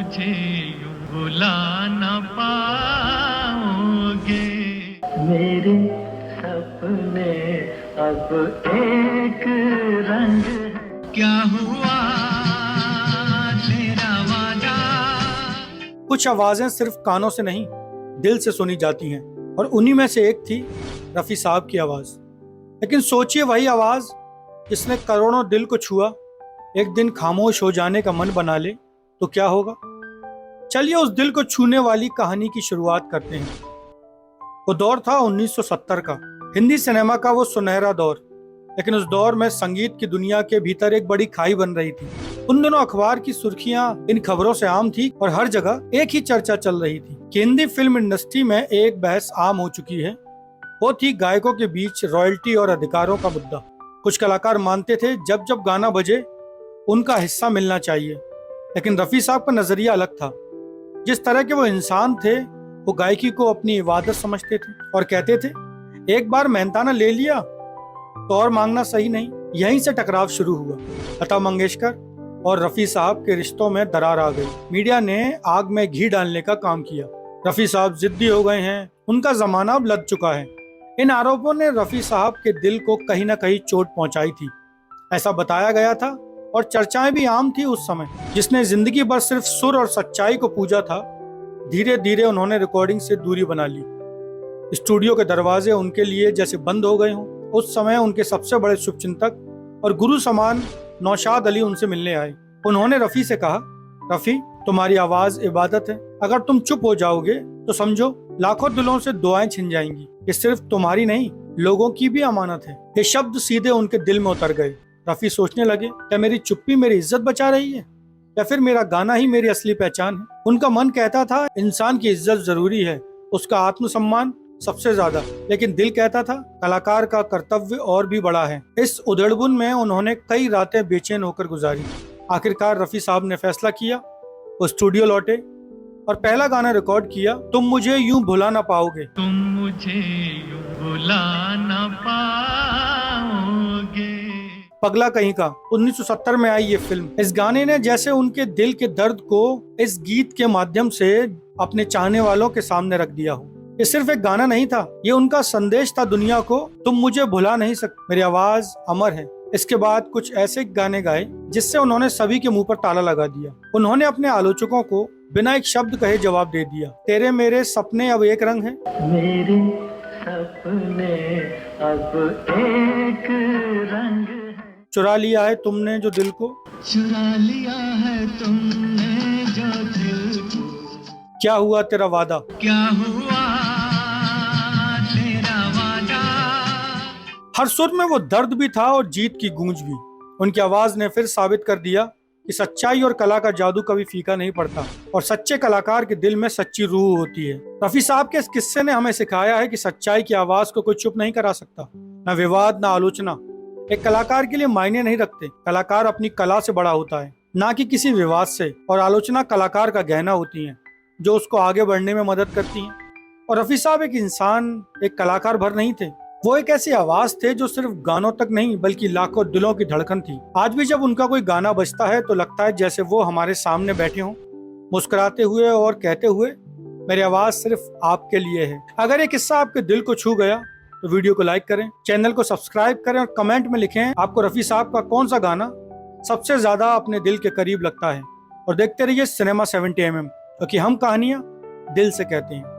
मुझे यूं भुला न पाओगे। मेरे सपने अब एक रंग है। क्या हुआ तेरा वादा। कुछ आवाजें सिर्फ कानों से नहीं, दिल से सुनी जाती हैं, और उन्हीं में से एक थी रफ़ी साहब की आवाज़। लेकिन सोचिए, वही आवाज़ जिसने करोड़ों दिल को छुआ, एक दिन खामोश हो जाने का मन बना ले तो क्या होगा। चलिए उस दिल को छूने वाली कहानी की शुरुआत करते हैं। वो दौर था 1970 का, हिंदी सिनेमा का वो सुनहरा दौर। लेकिन उस दौर में संगीत की दुनिया के भीतर एक बड़ी खाई बन रही थी। उन दिनों अखबार की सुर्खियां इन खबरों से आम थी और हर जगह एक ही चर्चा चल रही थी कि हिंदी फिल्म इंडस्ट्री में एक बहस आम हो चुकी है। वो थी गायकों के बीच रॉयल्टी और अधिकारों का मुद्दा। कुछ कलाकार मानते थे जब जब गाना बजे उनका हिस्सा मिलना चाहिए, लेकिन रफ़ी साहब का नजरिया अलग था। जिस तरह के वो इंसान थे, वो गायकी को अपनी इबादत समझते थे और कहते थे, एक बार मेहनताना ले लिया तो और मांगना सही नहीं। यहीं से टकराव शुरू हुआ। लता मंगेशकर और रफ़ी साहब के रिश्तों में दरार आ गई। मीडिया ने आग में घी डालने का काम किया। रफ़ी साहब जिद्दी हो गए हैं, उनका जमाना अब लद चुका है। इन आरोपों ने रफ़ी साहब के दिल को कहीं ना कहीं चोट पहुंचाई थी, ऐसा बताया गया था। और चर्चाएं भी आम थी उस समय। जिसने जिंदगी भर सिर्फ सुर और सच्चाई को पूजा था, धीरे धीरे उन्होंने रिकॉर्डिंग से दूरी बना ली। स्टूडियो के दरवाजे उनके लिए जैसे बंद हो गए हों। उस समय उनके सबसे बड़े शुभचिंतक और गुरु समान नौशाद अली उनसे मिलने आए। उन्होंने रफ़ी से कहा, रफ़ी, तुम्हारी आवाज इबादत है। अगर तुम चुप हो जाओगे तो समझो लाखों दिलों से दुआएं छिन जाएंगी। ये सिर्फ तुम्हारी नहीं, लोगों की भी अमानत है। ये शब्द सीधे उनके दिल में उतर गए। रफ़ी सोचने लगे, क्या मेरी चुप्पी मेरी इज्जत बचा रही है, या फिर मेरा गाना ही मेरी असली पहचान है। उनका मन कहता था इंसान की इज्जत जरूरी है, उसका आत्मसम्मान सबसे ज्यादा। लेकिन दिल कहता था कलाकार का कर्तव्य और भी बड़ा है। इस उधड़बुन में उन्होंने कई रातें बेचैन होकर गुजारी। आखिरकार रफ़ी साहब ने फैसला किया। वो स्टूडियो लौटे और पहला गाना रिकॉर्ड किया, तुम मुझे यूं भुला ना पाओगे। तुम मुझे यूं भुला न पाओगे। पगला कहीं का 1970 में आई ये फिल्म। इस गाने ने जैसे उनके दिल के दर्द को इस गीत के माध्यम से अपने चाहने वालों के सामने रख दिया हो। ये सिर्फ एक गाना नहीं था, ये उनका संदेश था दुनिया को, तुम मुझे भुला नहीं सकते, मेरी आवाज अमर है। इसके बाद कुछ ऐसे गाने गाए जिससे उन्होंने सभी के मुंह पर ताला लगा दिया। उन्होंने अपने आलोचकों को बिना एक शब्द कहे जवाब दे दिया, तेरे मेरे सपने अब एक रंग है। मेरे सपने अब एक रंग है। चुरा लिया है तुमने जो दिल को, चुरा लिया है तुमने जो दिल को। क्या हुआ तेरा वादा। क्या हुआ तेरा वादा। हर सुर में वो दर्द भी था और जीत की गूंज भी। उनकी आवाज ने फिर साबित कर दिया कि सच्चाई और कला का जादू कभी फीका नहीं पड़ता, और सच्चे कलाकार के दिल में सच्ची रूह होती है। रफ़ी साहब के इस किस्से ने हमें सिखाया है कि सच्चाई की आवाज को कोई चुप नहीं करा सकता। न विवाद, न आलोचना एक कलाकार के लिए मायने नहीं रखते। कलाकार अपनी कला से बड़ा होता है, ना कि किसी विवाद से। और आलोचना कलाकार का गहना होती है, जो उसको आगे बढ़ने में मदद करती हैं। और रफ़ी साहब एक इंसान, एक कलाकार भर नहीं थे। वो एक ऐसी आवाज थे जो सिर्फ गानों तक नहीं बल्कि लाखों दिलों की धड़कन थी। आज भी जब उनका कोई गाना बजता है तो लगता है जैसे वो हमारे सामने बैठे हों, मुस्कुराते हुए और कहते हुए, मेरी आवाज सिर्फ आपके लिए है। अगर ये किस्सा आपके दिल को छू गया तो वीडियो को लाइक करें, चैनल को सब्सक्राइब करें और कमेंट में लिखें आपको रफ़ी साहब का कौन सा गाना सबसे ज्यादा अपने दिल के करीब लगता है। और देखते रहिए सिनेमा 70mm, क्योंकि हम कहानियां दिल से कहते हैं।